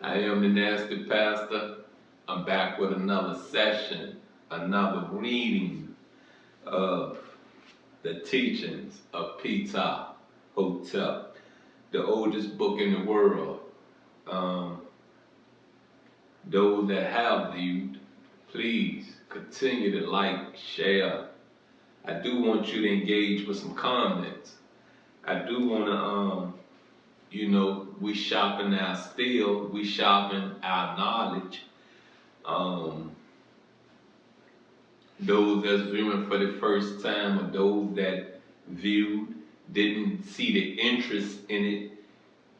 I am the Nasty Pastor. I'm back with another session, another reading of the teachings of PtahHotep, the oldest book in the world. Um, those that have viewed, please continue to like, share. I do want you to engage with some comments. I do want to we shopping our steel, we shopping our knowledge. Those that's viewing for the first time or those that viewed didn't see the interest in it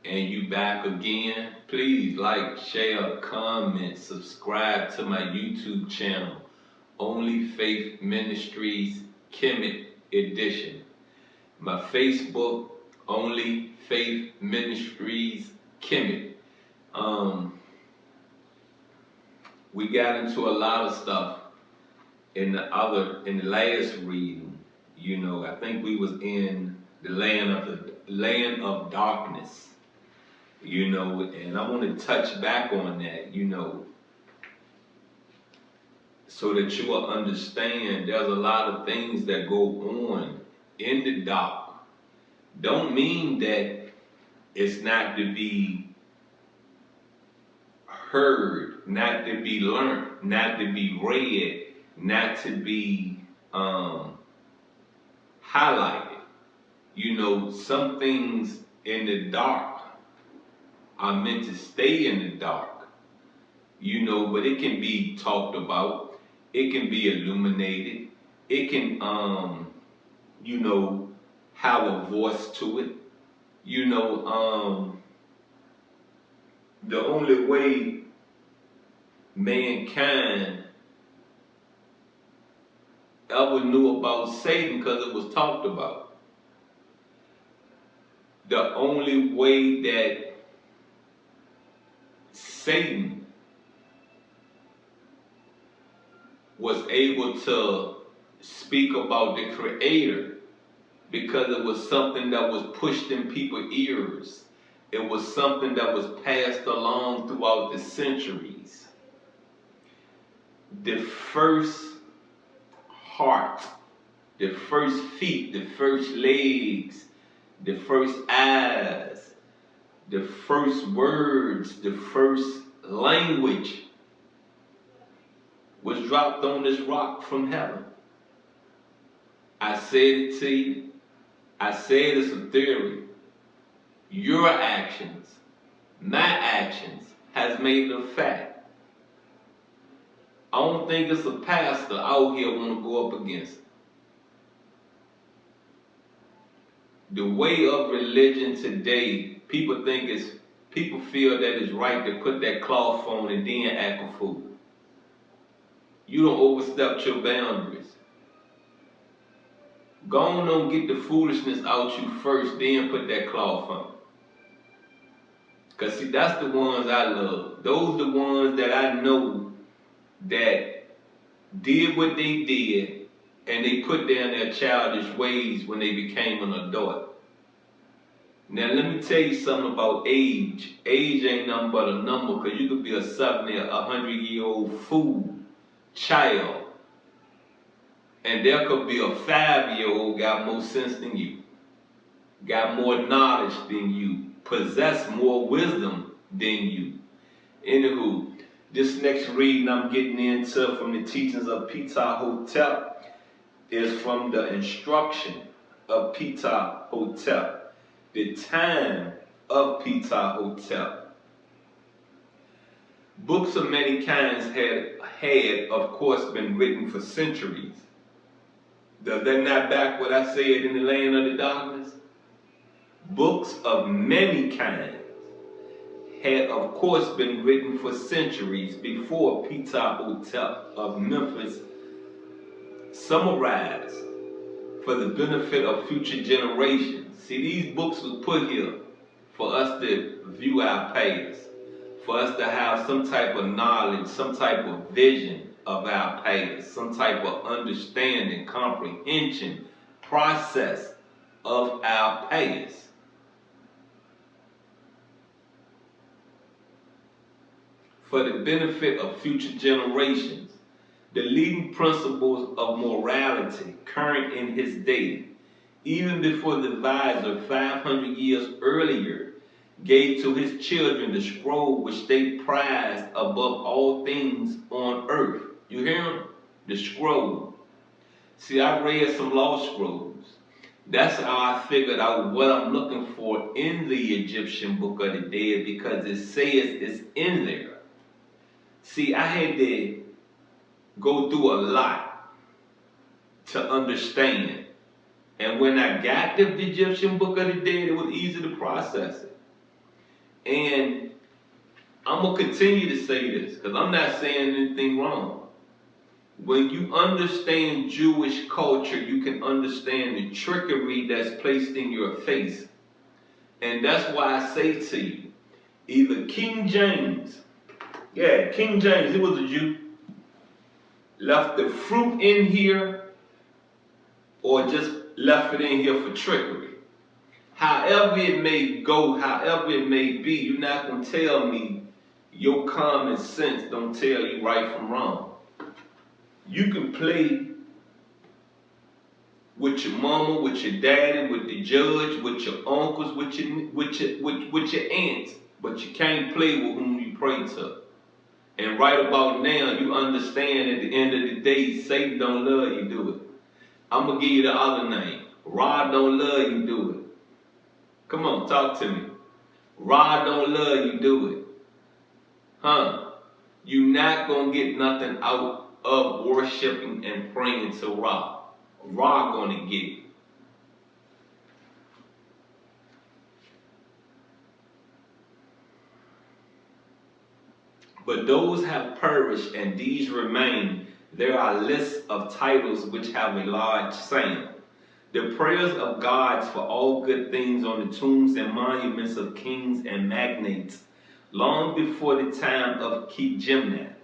and you back again, please like, share, comment, subscribe to my YouTube channel, Only Faith Ministries Kemet Edition. My Facebook, Only Faith Ministries Kemet. We got into a lot of stuff in the last reading. I think we was in the land of darkness. And I want to touch back on that, so that you will understand there's a lot of things that go on in the dark. Don't mean that it's not to be heard, not to be learned, not to be read, not to be highlighted. Some things in the dark are meant to stay in the dark, but it can be talked about, it can be illuminated, it can, have a voice to it. The only way mankind ever knew about Satan because it was talked about. The only way that Satan was able to speak about the Creator because it was something that was pushed in people's ears. It was something that was passed along throughout the centuries. The first heart, the first feet, the first legs, the first eyes, the first words, the first language was dropped on this rock from heaven. I said it to you. I said it's a theory. Your actions, my actions, has made it a fact. I don't think it's a pastor out here want to go up against it. The way of religion today, people feel that it's right to put that cloth on and then act a fool. You don't overstep your boundaries. Go on and get the foolishness out you first, then put that cloth on. Because see, that's the ones I love. Those the ones that I know that did what they did and they put down their childish ways when they became an adult. Now let me tell you something about age. Age ain't nothing but a number, because you could be a 70 or 100-year-old fool, child, and there could be a 5-year-old got more sense than you, got more knowledge than you, possess more wisdom than you. Anywho, this next reading I'm getting into from the teachings of PtahHotep is from the instruction of PtahHotep, the time of PtahHotep. Books of many kinds had of course been written for centuries. Does that not back what I said in the land of the darkness? Books of many kinds had of course been written for centuries before PtahHotep of Memphis summarized for the benefit of future generations. See, these books were put here for us to view our past, for us to have some type of knowledge, some type of vision of our past, some type of understanding, comprehension, process of our past. for the benefit of future generations. The leading principles of morality current in his day, even before the visor 500 years earlier gave to his children the scroll which they prized above all things on earth. You hear him? The scroll. See, I read some law scrolls. That's how I figured out what I'm looking for in the Egyptian Book of the Dead, because it says it's in there. See, I had to go through a lot to understand. And when I got the Egyptian Book of the Dead, it was easy to process it. And I'm going to continue to say this, because I'm not saying anything wrong. When you understand Jewish culture, you can understand the trickery that's placed in your face. And that's why I say to you, either King James, King James, he was a Jew, left the fruit in here, or just left it in here for trickery. However it may go, however it may be, you're not going to tell me your common sense don't tell you right from wrong. You can play with your mama, with your daddy, with the judge, with your uncles, with your aunts, but you can't play with whom you pray to. And right about now, you understand at the end of the day, Satan don't love you, do it. I'm going to give you the other name. Rod don't love you, do it. Come on, talk to me. Rod don't love you, do it. Huh? You're not going to get nothing out of worshiping and praying to Ra. Ra going to get it. But those have perished and these remain. There are lists of titles which have a large sound. The prayers of gods for all good things on the tombs and monuments of kings and magnates long before the time of Kemet.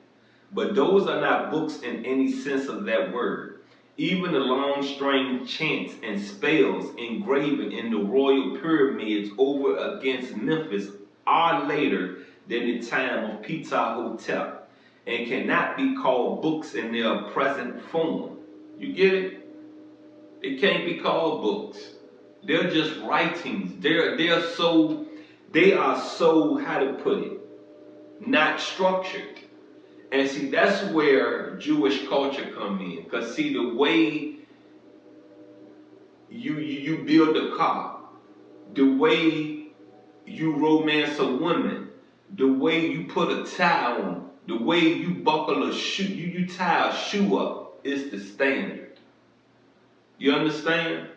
But those are not books in any sense of that word. Even the long string chants and spells engraven in the royal pyramids over against Memphis are later than the time of PtahHotep and cannot be called books in their present form. You get it? They can't be called books. They're just writings. They are so, how to put it, not structured. And see, that's where Jewish culture come in. Because see, the way you build a car, the way you romance a woman, the way you put a tie on, the way you buckle a shoe, you tie a shoe up, is the standard. You understand?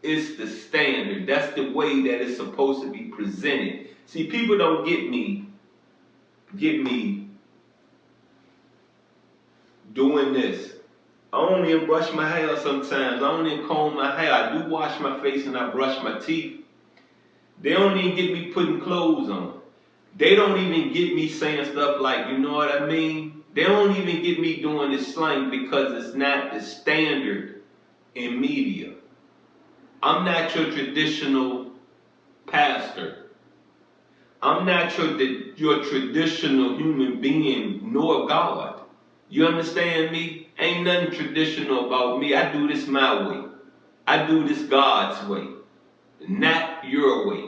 It's the standard. That's the way that it's supposed to be presented. See, people don't get me doing this. I don't even brush my hair sometimes. I don't even comb my hair. I do wash my face and I brush my teeth. They don't even get me putting clothes on. They don't even get me saying stuff like, you know what I mean? They don't even get me doing this slang because it's not the standard in media. I'm not your traditional pastor. I'm not your traditional human being nor God. You understand me? Ain't nothing traditional about me. I do this my way. I do this God's way, not your way.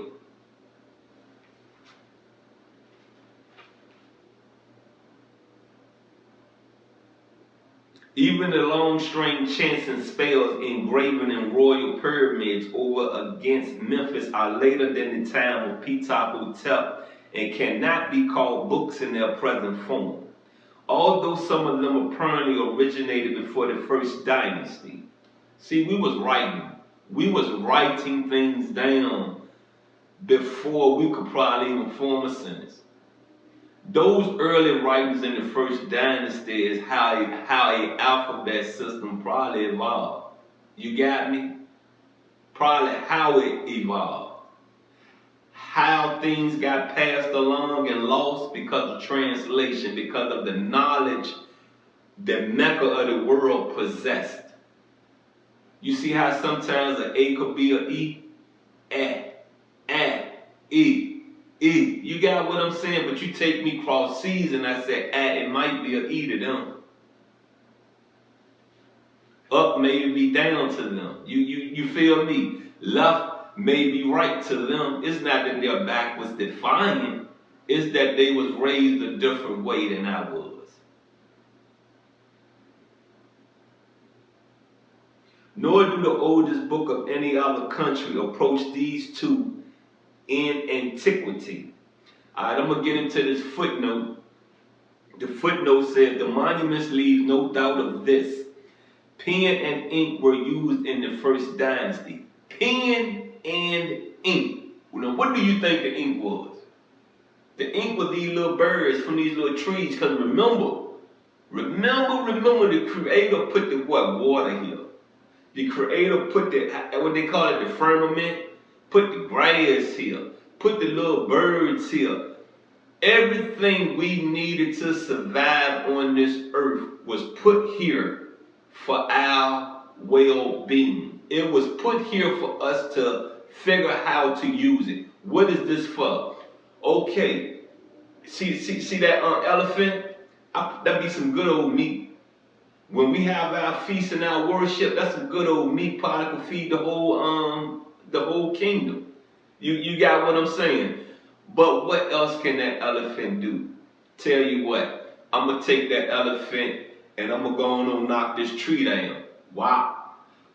Even the long string chants and spells engraven in royal pyramids over against Memphis are later than the time of PtahHotep and cannot be called books in their present form. Although some of them apparently originated before the first dynasty. See, we was writing things down before we could probably even form a sentence. Those early writings in the first dynasty is how a alphabet system probably evolved. You got me? Probably how it evolved. How things got passed along and lost because of translation, because of the knowledge the Mecca of the world possessed. You see how sometimes an A could be an E? E. You got what I'm saying? But you take me cross seas and I say, it might be a E to them. Up may be down to them. You feel me? Left may be right to them. It's not that their back was defiant. It's that they was raised a different way than I was. Nor do the oldest book of any other country approach these two in antiquity. Alright, I'm going to get into this footnote. The footnote said, the monuments leave no doubt of this. Pen and ink were used in the first dynasty. Pen and ink. Now, what do you think the ink was? The ink was these little birds from these little trees. Because remember, the Creator put the water here. The Creator put what they call it, the firmament, put the grass here, put the little birds here. Everything we needed to survive on this earth was put here for our well-being. It was put here for us to figure how to use it. What is this for? Okay, see that elephant? That be some good old meat. When we have our feast and our worship, that's a good old meat pot that can feed the whole kingdom. You got what I'm saying? But what else can that elephant do? Tell you what, I'm gonna take that elephant and I'm gonna go on and knock this tree down. Wow.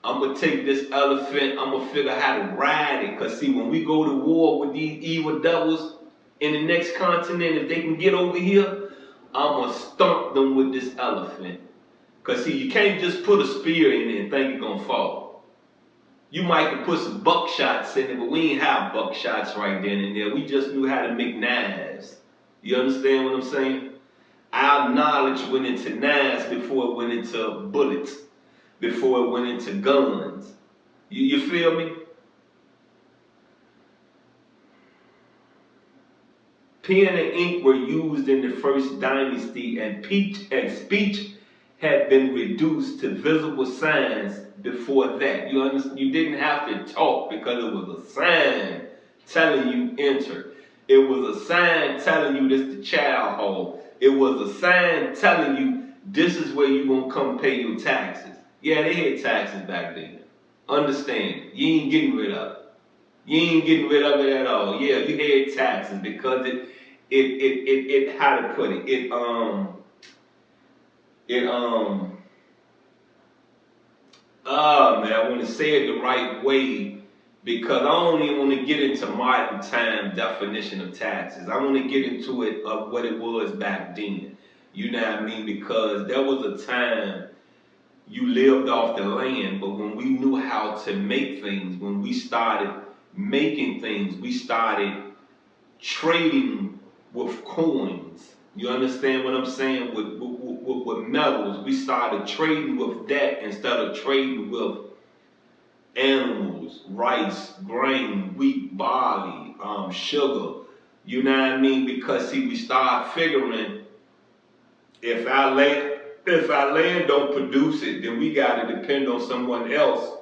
I'm gonna take this elephant, I'm gonna figure how to ride it. Cause see, when we go to war with these evil devils in the next continent, if they can get over here, I'm gonna stomp them with this elephant. Because see, you can't just put a spear in it and think it's going to fall. You might can put some buckshots in it, but we ain't have buckshots right then and there. We just knew how to make knives. You understand what I'm saying? Our knowledge went into knives before it went into bullets, before it went into guns. You feel me? Pen and ink were used in the first dynasty, and speech had been reduced to visible signs before that. You understand? You didn't have to talk because it was a sign telling you enter. It was a sign telling you this the child hall. It was a sign telling you this is where you're going to come pay your taxes. Yeah, they had taxes back then. Understand? You ain't getting rid of it. You ain't getting rid of it at all. Yeah, you had taxes because it how to put it, man, I want to say it the right way because I don't even want to get into modern time definition of taxes. I want to get into it of what it was back then. You know what I mean? Because there was a time you lived off the land, but when we knew how to make things, when we started making things, we started trading with coins. You understand what I'm saying? With metals, we started trading with that instead of trading with animals, rice, grain, wheat, barley, sugar. You know what I mean? Because see, we start figuring if our land don't produce it, then we gotta depend on someone else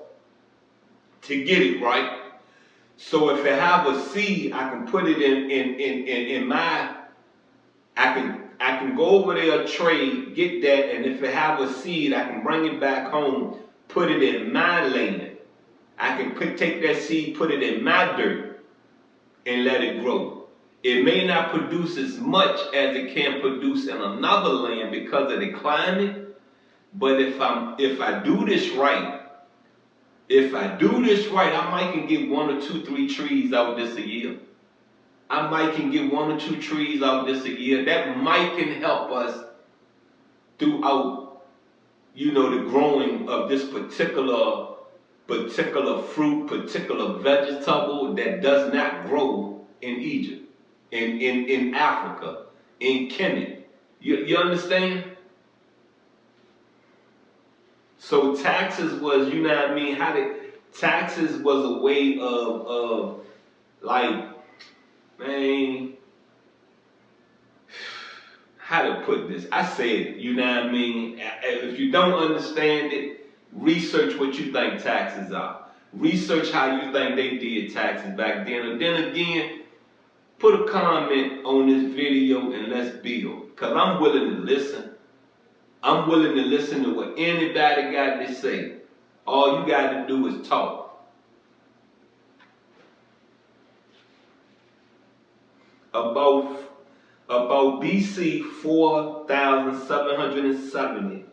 to get it, right? So if I have a seed, I can put it in my. I can go over there, trade, get that, and if I have a seed, I can bring it back home, put it in my land. I can take that seed, put it in my dirt, and let it grow. It may not produce as much as it can produce in another land because of the climate, but if I do this right, I might can get 1 or 2, 3 trees out this a year. I might can get 1 or 2 trees out this a year. That might can help us throughout, the growing of this particular fruit, particular vegetable that does not grow in Egypt, in Africa, in Kemet. You understand? So taxes was, you know what I mean? Taxes was a way of like, man, how to put this? I said it, you know what I mean? If you don't understand it, research what you think taxes are. Research how you think they did taxes back then. And then again, Put a comment on this video and let's build. Because I'm willing to listen. I'm willing to listen to what anybody got to say. All you got to do is talk. About BC 4770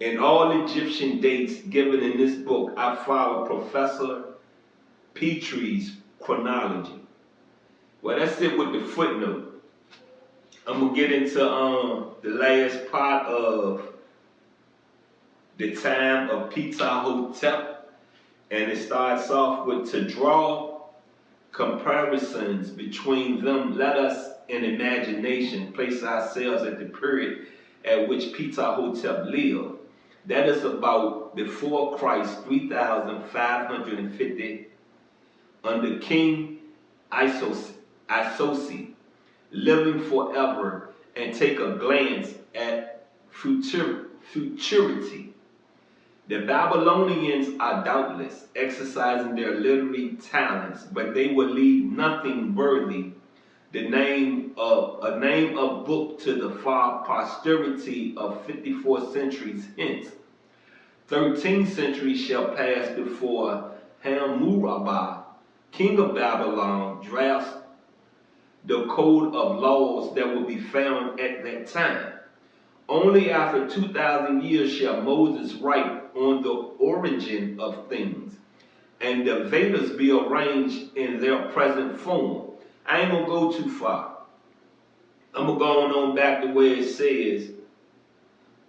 and all Egyptian dates given in this book, I follow Professor Petrie's chronology. Well, that's it with the footnote. I'm going to get into the last part of the Time of PtahHotep, and it starts off with to draw comparisons between them. Let us in imagination place ourselves at the period at which PtahHotep lived. That is about before Christ, 3,550, under King Isosi, living forever, and take a glance at futurity. The Babylonians are doubtless exercising their literary talents, but they will leave nothing worthy, a name of book to the far posterity of 54 centuries hence. 13 centuries shall pass before Hammurabi, king of Babylon, drafts the code of laws that will be found at that time. Only after 2,000 years shall Moses write on the origin of things, and the Vedas be arranged in their present form. I ain't gonna go too far. I'm gonna go on back to where it says,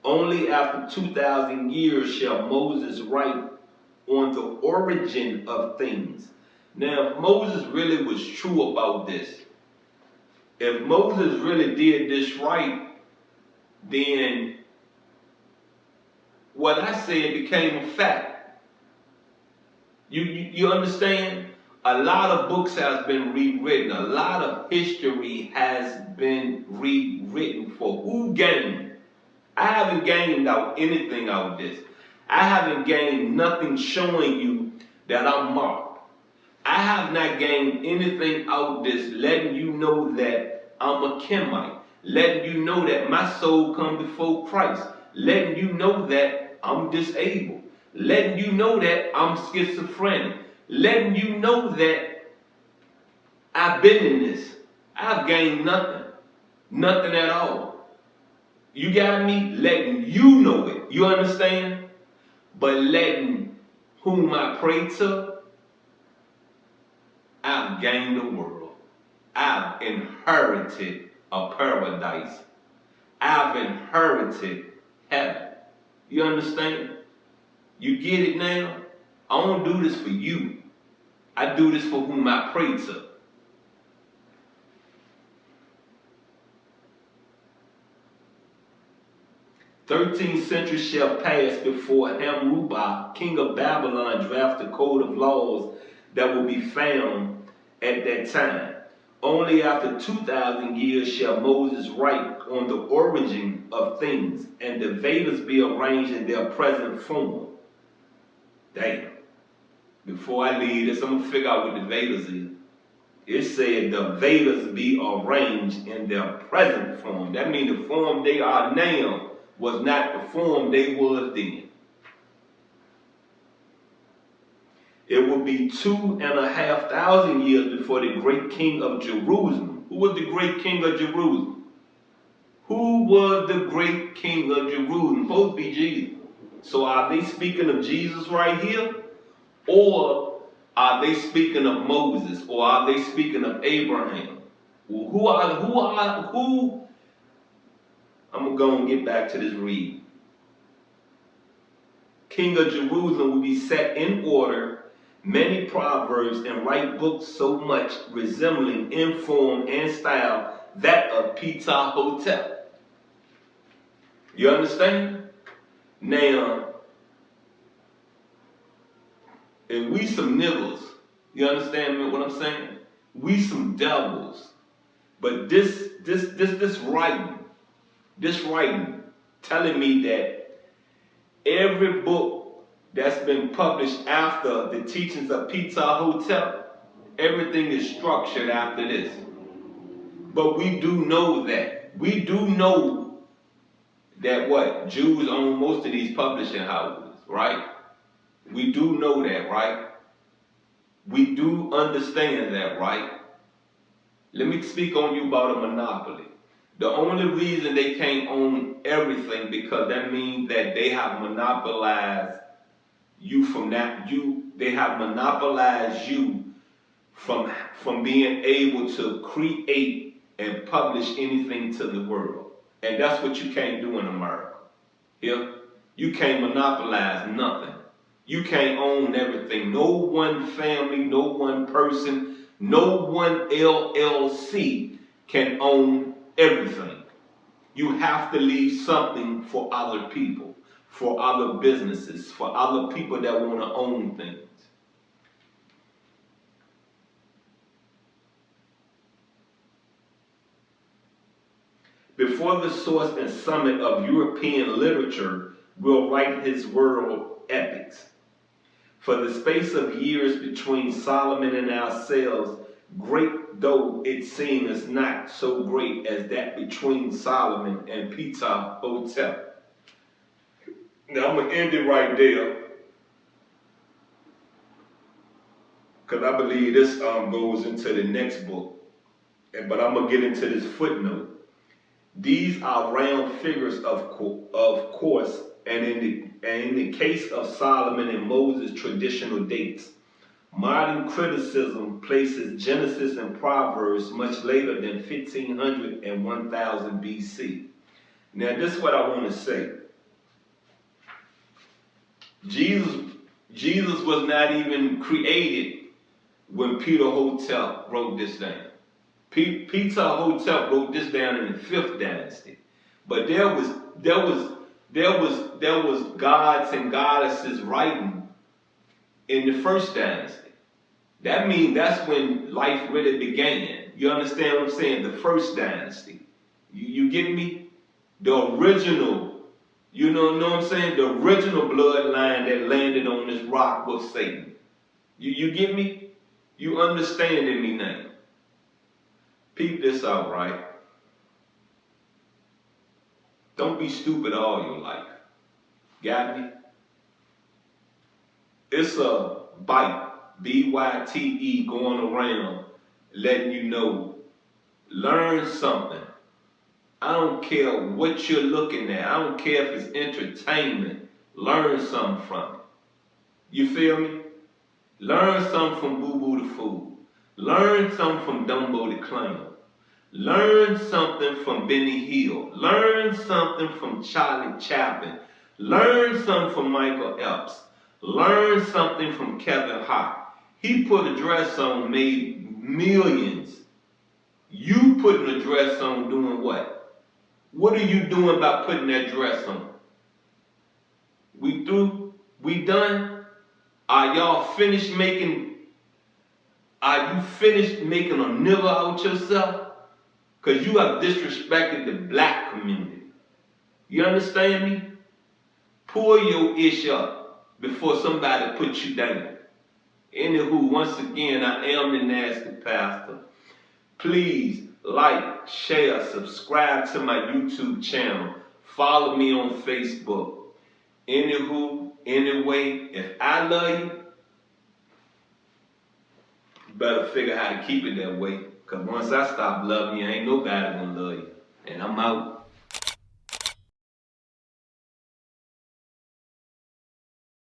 only after 2,000 years shall Moses write on the origin of things. Now, if Moses really was true about this, if Moses really did this right, then what I said became a fact. You understand? A lot of books has been rewritten. A lot of history has been rewritten for who gained. I haven't gained out anything out of this. I haven't gained nothing showing you that I'm marked. I have not gained anything out of this letting you know that I'm a Kemet, letting you know that my soul come before Christ, letting you know that I'm disabled, letting you know that I'm schizophrenic, letting you know that I've been in this. I've gained nothing. Nothing at all. You got me? Letting you know it. You understand? But letting whom I pray to, I've gained the world. I've inherited a paradise. I've inherited heaven. You understand? You get it now? I don't do this for you. I do this for whom I pray to. "13th century shall pass before Hammurabi, king of Babylon, drafts the code of laws that will be found at that time. Only after 2,000 years shall Moses write on the origin of things, and the Vedas be arranged in their present form." Damn. Before I leave this, I'm going to figure out what the Vedas is. It said the Vedas be arranged in their present form. That means the form they are now was not the form they was then. It will be 2,500 years before the great king of Jerusalem. Who was the great king of Jerusalem? Who was the great king of Jerusalem? Supposed to be Jesus. So are they speaking of Jesus right here? Or are they speaking of Moses? Or are they speaking of Abraham? Well, who? I'm going to go and get back to this read. King of Jerusalem will be set in order, many proverbs, and write books so much resembling in form and style that of PtahHotep. You understand? Now, if we some niggas, you understand what I'm saying? We some devils. But this writing telling me that every book that's been published after the teachings of PtahHotep Everything is structured after this. But we do know that. We do know that what? Jews own most of these publishing houses, right? We do know that, right? We do understand that, right? Let me speak on you about a monopoly. The only reason they can't own everything because that means that they have monopolized you from that. They have monopolized you from being able to create and publish anything to the world. And that's what you can't do in America. Here, you can't monopolize nothing. You can't own everything. No one family, no one person, no one LLC can own everything. You have to leave something for other people, for other businesses, for other people that want to own things. Before the source and summit of European literature will write his world epics. For the space of years between Solomon and ourselves, great though it seems not so great as that between Solomon and PtahHotep. Now I'm going to end it right there, because I believe this goes into the next book. But I'm going to get into this footnote. These are round figures, of course, and in the case of Solomon and Moses, traditional dates. Modern criticism places Genesis and Proverbs much later than 1500 and 1000 BC. Now, this is what I want to say. Jesus was not even created when PtahHotep wrote this down. PtahHotep wrote this down in the 5th dynasty, but there was gods and goddesses writing in the 1st dynasty. That means that's when life really began. You understand what I'm saying? The 1st dynasty. You get me? The original, you know what I'm saying? The original bloodline that landed on this rock with Satan. You get me? You understanding me now? Peep this out, right? Don't be stupid all your life. Got me? It's a bite, B-Y-T-E, going around letting you know, learn something. I don't care what you're looking at. I don't care if it's entertainment. Learn something from it. You feel me? Learn something from Boo Boo the Fool. Learn something from Dumbo the Clown. Learn something from Benny Hill. Learn something from Charlie Chaplin. Learn something from Michael Epps. Learn something from Kevin Hart. He put a dress on, made millions. You putting a dress on doing what? What are you doing by putting that dress on? We through? We done? Are y'all finished making, are you finished making a nigger out yourself? Because you have disrespected the black community. You understand me? Pull your ish up before somebody puts you down. Anywho, once again, I am the Nasty Pastor. Please like, share, subscribe to my YouTube channel. Follow me on Facebook. Anywho, anyway, if I love you, you better figure how to keep it that way. Because once I stop loving you, ain't nobody gonna love you. And I'm out.